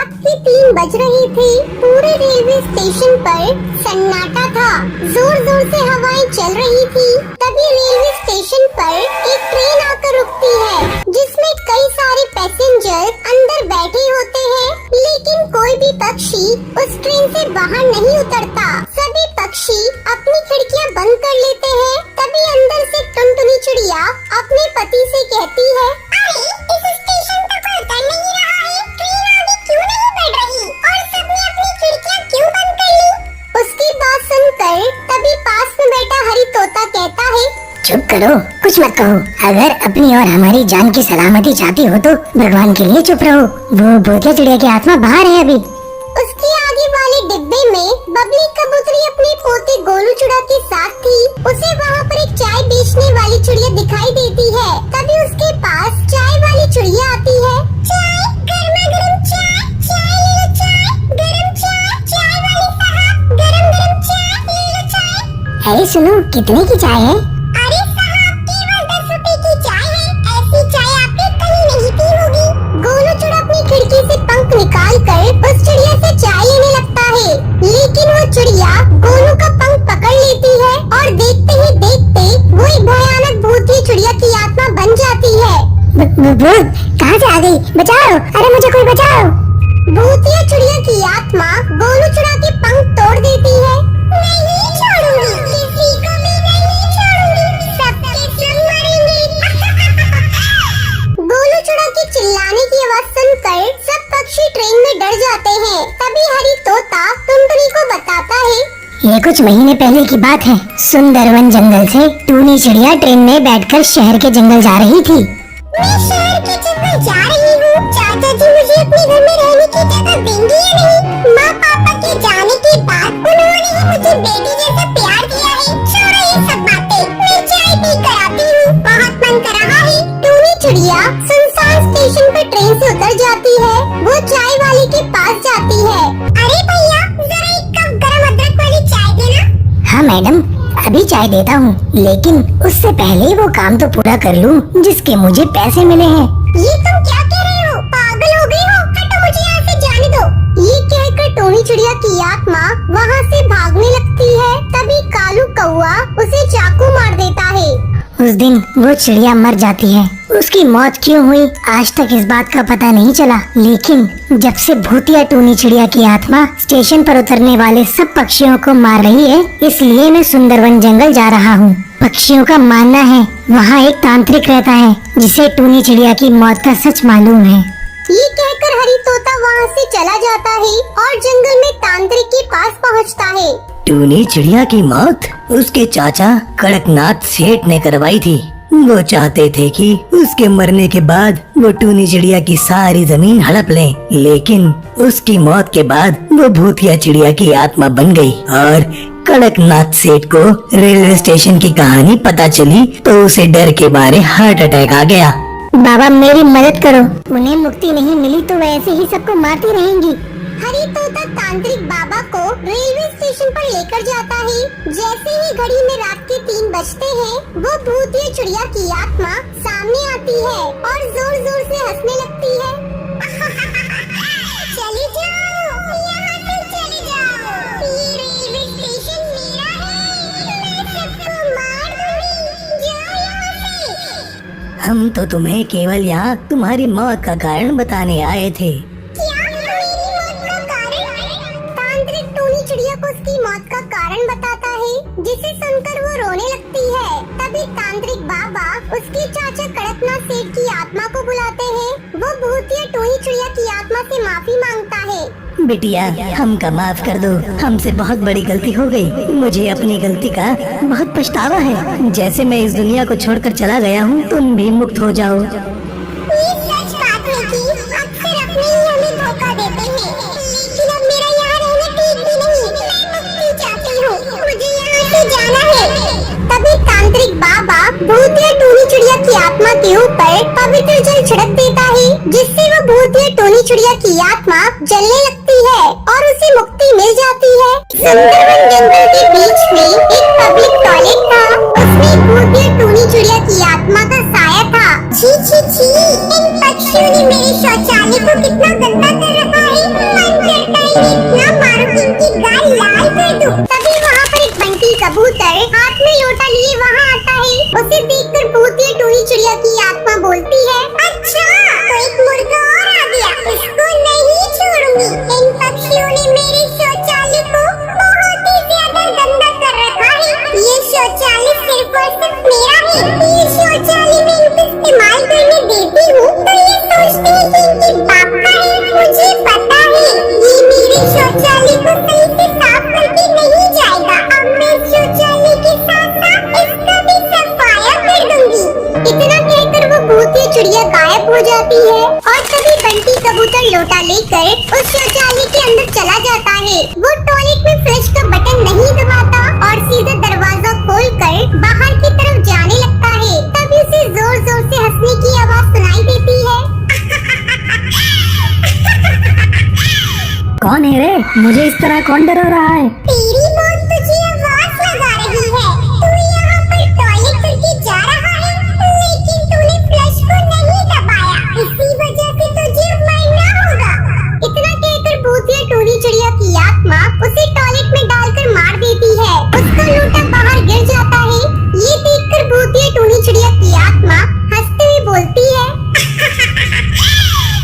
रात की 3 बज रही थी। पूरे रेलवे स्टेशन पर सन्नाटा था। जोर जोर से हवाएं चल रही थी। तभी रेलवे स्टेशन पर एक ट्रेन आकर रुकती है, जिसमें कई सारे पैसेंजर अंदर बैठे होते हैं, लेकिन कोई भी पक्षी उस ट्रेन से बाहर नहीं उतरता। सभी पक्षी अपनी खिड़कियां बंद कर लेते हैं। तभी अंदर से टुनटुनी चिड़िया अपने पति से कहती है, अरे इस स्टेशन पर कोई उतर नहीं रहा है, ट्रेन आगे क्यों नहीं बढ़ रही और सबने अपनी खिड़कियां क्यों बंद कर ली? उसकी बात सुनकर तभी पास में बैठा हरी तोता कहता है, चुप करो, कुछ मत कहो। अगर अपनी और हमारी जान की सलामती चाहती हो तो भगवान के लिए चुप रहो। वो भूतिया चिड़िया की आत्मा बाहर है अभी। उसके आगे वाले डिब्बे में बबली कबूतरी अपने पोते गोलू चुड़ा के साथ थी। उसे वहाँ पर एक चाय बेचने वाली चिड़िया दिखाई देती है। तभी उसके पास चाय वाली चिड़िया आती है। चाय, गर्मा गर्म चाय, चाय ले लो चाय, गरम चाय, चाय वाले साहब, गरम गरम चाय ले लो चाय। अरे सुनो, कितने की चाय है? अरे साहब, केवल 10 रुपए की चाय है। ऐसी चाय आपने कहीं नहीं पी होगी। गोलू चुड़ा अपनी खिड़की से पंख निकाल कर उस चिड़िया से चाय लेने लगता है, लेकिन वो चिड़िया गोलू का पंख पकड़ लेती है और देखते ही देखते वो एक भयानक भूतिया चिड़िया की आत्मा बन जाती है। भूत कहाँ से आ गई? बचाओ, अरे मुझे कोई बचाओ। भूतिया चिड़िया की आत्मा गोलू चुड़ा के पंख तोड़ देती है। नहीं छोड़ूंगी, किसी को भी नहीं छोड़ूंगी, सबके सब मरेंगे। गोलू चुड़ा के चिल्लाने की आवाज सुनकर सब पक्षी ट्रेन में डर जाते हैं। तभी हरी तोता टुनटुनी को बताता है, ये कुछ महीने पहले की बात है। सुंदरवन जंगल से टूनी चिड़िया ट्रेन में बैठकर शहर के जंगल जा रही थी। मैं शहर के जंगल जा रही हूँ। चाचा जी मुझे अपने घर में रहने की जगह देंगे या नहीं? माँ पापा के जाने के बाद उन्होंने ही मुझे बेटी जैसा प्यार दिया है। छोड़ो ये सब बातें, मैं चाय पी कर आती हूँ, बहुत मन कर रहा है। टूनी चिड़िया सुनसान स्टेशन पर ट्रेन से उतर जाती है। वो चाय वाले के पास जाती है। अरे भैया, जरा एक कप गरम अदरक वाली चाय देना। हाँ मैडम, अभी चाय देता हूँ, लेकिन उससे पहले वो काम तो पूरा कर लूँ जिसके मुझे पैसे मिले हैं। ये तुम क्या कह रहे हो? पागल हो गई हो? हटो, मुझे यहाँ से जाने दो। ये कहकर टोनी चिड़िया की आत्मा वहाँ से भागने लगती है। तभी कालू कौआ उसे चाकू मार देता है। उस दिन वो चिड़िया मर जाती है। उसकी मौत क्यों हुई आज तक इस बात का पता नहीं चला, लेकिन जब से भूतिया टूनी चिड़िया की आत्मा स्टेशन पर उतरने वाले सब पक्षियों को मार रही है, इसलिए मैं सुंदरवन जंगल जा रहा हूँ। पक्षियों का मानना है वहाँ एक तांत्रिक रहता है जिसे टूनी चिड़िया की मौत का सच मालूम है। ये कहकर हरी तोता वहाँ से चला जाता है और जंगल में तांत्रिक के पास पहुँचता है। टूनी चिड़िया की मौत उसके चाचा कड़कनाथ सेठ ने करवाई थी। वो चाहते थे कि उसके मरने के बाद वो टूनी चिड़िया की सारी जमीन हड़प लें, लेकिन उसकी मौत के बाद वो भूतिया चिड़िया की आत्मा बन गई और कड़कनाथ सेठ को रेलवे स्टेशन की कहानी पता चली तो उसे डर के मारे हार्ट अटैक आ गया। बाबा मेरी मदद करो, उन्हें मुक्ति नहीं मिली तो वैसे ही सबको मारती रहेंगी। हरी तोता तांत्रिक बाबा को रेलवे स्टेशन पर लेकर जाता है। जैसे ही घड़ी में रात के 3 बजते हैं, वो भूतिया चिड़िया की आत्मा सामने आती है और जोर जोर से हंसने लगती है। चले जाओ, यहाँ से चले जाओ, ये रेलवे स्टेशन मेरा है, मैं सबको मार दूंगी, जाओ यहाँ से। हम तो तुम्हें केवल यहाँ तुम्हारी मौत का कारण बताने आए थे। चिड़िया को उसकी मौत का कारण बताता है, जिसे सुनकर वो रोने लगती है। तभी तांत्रिक बाबा उसके चाचा कड़कनाथ सेठ की आत्मा को बुलाते हैं। वो भूतिया टूनी चिड़िया की आत्मा से माफी मांगता है। बिटिया, हमका माफ कर दो, हमसे बहुत बड़ी गलती हो गई। मुझे अपनी गलती का बहुत पछतावा है। जैसे मैं इस दुनिया को छोड़कर चला गया हूँ, तुम भी मुक्त हो जाओ। ये सच बात है कि अक्सर अपने ही हमें धोखा देते हैं, लेकिन अब मेरा यहाँ रहना ठीक भी नहीं। मैं मुक्ति चाहती हूँ, मुझे यहाँ से जाना है। तभी तांत्रिक बाबा भूतिया टूनी चिड़िया की आत्मा के ऊपर पवित्र जल छिड़क देता है, जिससे वो भूतिया टूनी चिड़िया की आत्मा जलने लगती है और उसे मुक्ति मिल जाती है। सुंदरवन जंगल के बीच में एक पब्लिक टॉयलेट था। उसमें भूतिया टूनी चिड़िया की आत्मा का साया था। छी छी छी, इन पक्षियों ने मेरे शौचालय को कितना गंदा कर रखा है। कबूतर हाथ में लोटा लिए वहाँ आता है। उसे देखकर भूतिया टूनी चिड़िया की आत्मा बोलती है, अच्छा तो एक मुर्गा और आ गया, इसको नहीं छोड़ूंगी। इन पक्षियों ने मेरे शौचालय को बहुत ही ज्यादा गंदा कर रखा है। ये शौचालय सिर्फ और सिर्फ मेरा है। ये शौचालय में इनको इस्तेमाल करने देती हूँ तो ये सोचते हैं कि इनके बाप का है। मुझे पता है ये मेरे शौचालय को सही से साफ करके नहीं जाएगा। अब मैं शौचालय के साथ साथ इसका भी सफाया कर दूंगी। इतना कहकर वो भूतिया चिड़िया गायब हो जाती है और तभी बंटी कबूतर लोटा लेकर उस शौचालय के अंदर चला जाता है। वो टॉयलेट में फ्लश का बटन नहीं दबाता और सीधा दरवाजा खोलकर बाहर की तरफ जाने लगता है। तभी उसे जोर जोर से हंसने की आवाज सुनाई देती है। कौन है रे? मुझे इस तरह कौन डरा रहा है? तेरी मौत तुझे आवाज लगा रही है। तू यहाँ पर टॉयलेट करके जा रहा है, लेकिन तूने फ्लश को नहीं दबाया, इसी वजह से तुझे मरना होगा। इतना कहकर भूतिया टूनी चिड़िया की आत्मा उसे टॉयलेट में डालकर मार देती है। उसका लोटा बाहर गिर जाता है। ये देखकर भूतिया टूनी चिड़िया की आत्मा हंसते हुए बोलती है,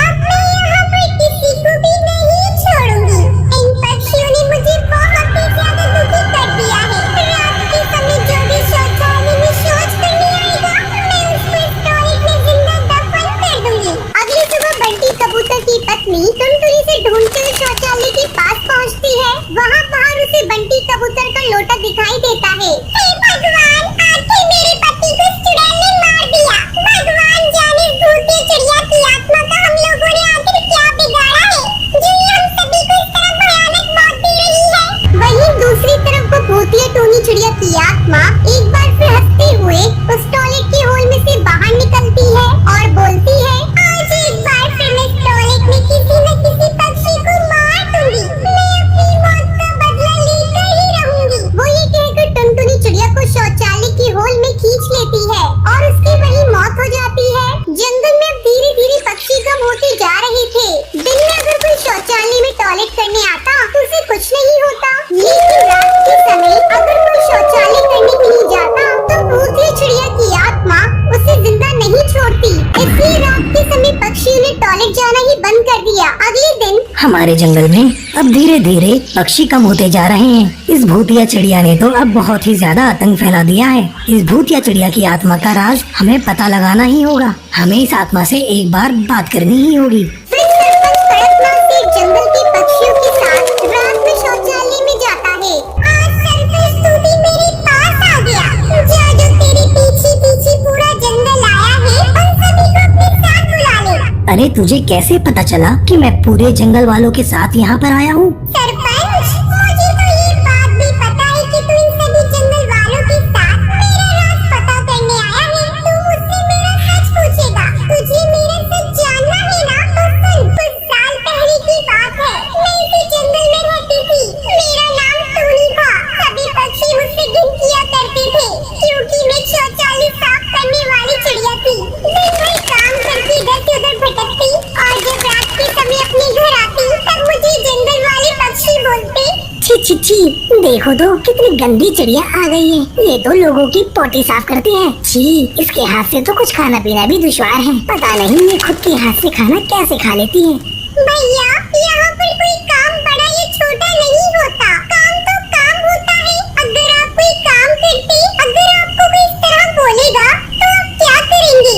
अब मैं यहाँ पर किसी को भी नहीं छोड़ूंगी। इन पक्षियों ने मुझे बहुत ही ज्यादा दुखी कर दिया है। रात के समय जो भी शौचालय में शौच करने आएगा, मैं उसको इस टॉयलेट में जिंदा दफन कर दूंगी। अगली सुबह बंटी कबूतर की पत्नी टुनटुनी से ढूंढते हुए शौचालय के पास पहुंचती है। वहाँ बाहर उसे बंटी कबूतर का लोटा दिखाई देता है। हे भगवान, आखिर मेरे पति को इस चुड़ैल ने मार दिया। भगवान जाने इस भूतिया चिड़िया की आत्मा का हम लोगों ने आखिर क्या बिगाड़ा है जो ये हम सभी को इस तरह भयानक मौत दे रही है। वहीं दूसरी तरफ वो भूतिया टूनी चिड़िया की आत्मा एक बार फिर हंसते हुए उस टॉयलेट के होल में से बाहर निकलती है और बोलती है, आज एक बार फिर मैं इस टॉयलेट में किसी न किसी पक्षी को मार दूंगी। मैं अपनी मौत का बदला लेकर ही रहूंगी। वो ये कहकर टुनटुनी चिड़िया को शौचालय के होल में खींच लेती है और उसकी वही मौत हो जाती है। जंगल में अब धीरे धीरे पक्षी कम होते जा रहे थे। दिन में अगर कोई शौचालय में टॉयलेट करने आता तो उसे कुछ नहीं होता, लेकिन रात के समय अगर कोई शौचालय करने के लिए जाता तो भूतिया चिड़िया की आत्मा उसे जिंदा नहीं छोड़ती। इसलिए रात के समय पक्षियों ने टॉयलेट जाना ही बंद कर दिया। अगले दिन हमारे जंगल में अब धीरे धीरे पक्षी कम होते जा रहे हैं। इस भूतिया चिड़िया ने तो अब बहुत ही ज्यादा आतंक फैला दिया है। इस भूतिया चिड़िया की आत्मा का राज हमें पता लगाना ही होगा। हमें इस आत्मा से एक बार बात करनी ही होगी। फिर सरपंच कड़कनाथ से जंगल के पक्षियों के साथ रात में शौचालय में जाता है। आज सरपंच तू भी मेरे पास आ गया। जो तेरे पीछे पीछे पूरा जंगल आया है, उन सभी को अपने साथ बुला ले। अरे तुझे कैसे पता चला कि मैं पूरे जंगल वालों के साथ यहाँ पर आया हूँ? सरपंच, मुझे तो ये बात भी पता है कि तू इन सभी जंगल वालों के साथ मेरा राज पता करने आया है। तू मुझसे मेरा सच पूछेगा। तुझे मेरा सच जानना है ना? तो सुन, कुछ साल पहले की बात है। मैं इसी जंगल में रहती थी। मेरा नाम टूनी था। सभी पक्षी मुझसे घिन किया करते थे क्योंकि मैं शौचालय साफ करने वाली चिड़िया थी। दिन भर काम करके इधर से उधर भटकती और जब रात के समय अपने घर आती तब मुझे जंगल वाले पक्षी बोलते, छी छी छी, देखो तो कितनी गंदी चिड़िया आ गई है। ये तो लोगों की पोटी साफ करती है। छी, इसके हाथ से तो कुछ खाना पीना भी दुश्वार है। पता नहीं ये खुद के हाथ से खाना कैसे खा लेती है। भैया, यहाँ पर कोई काम बड़ा या छोटा नहीं होता। काम तो काम होता है। अगर आप कोई काम करते, अगर आपको कोई इस तरह बोलेगा तो आप क्या करेंगे?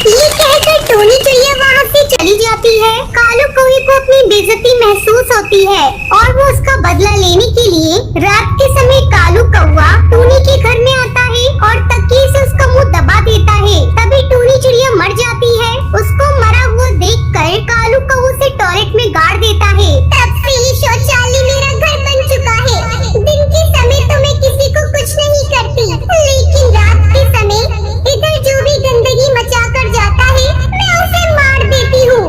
ये कहकर टोनी चिड़िया वहाँ से चली जाती है। कालू कौवे को अपनी बेइज्जती महसूस होती है और वो उसका बदला लेने के लिए रात के समय कालू कौवा टूनी के घर में आता है और तकिए से उसका मुंह दबा देता है। तभी टूनी चिड़िया मर जाती है। उसको मरा हुआ देखकर कालू कौवा उसे टॉयलेट में गाड़ देता है। तब से ये शौचालय मेरा घर बन चुका है। दिन के समय तो मैं किसी को कुछ नहीं करती, लेकिन रात के समय इधर जो भी गंदगी मचा कर जाता है मैं उसे मार देती हूँ।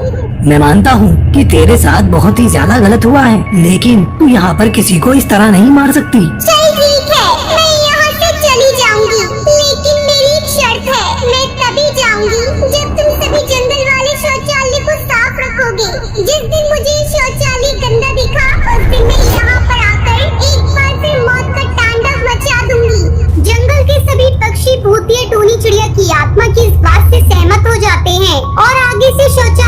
मैं मानता हूँ कि तेरे साथ बहुत ही ज्यादा गलत हुआ है, लेकिन तू यहाँ पर किसी को इस तरह नहीं मार सकती। चल ठीक है, मैं यहाँ से चली जाऊंगी, लेकिन मेरी एक शर्त है। मैं तभी जाऊंगी जब तुम सभी जंगल वाले शौचालय को साफ रखोगे। जिस दिन मुझे शौचालय गंदा दिखा उस दिन मैं यहाँ पर आकर एक बार फिर मौत का तांडव मचा दूंगी। आत्मा की इस बात से सहमत हो जाते हैं और आगे से शौचालय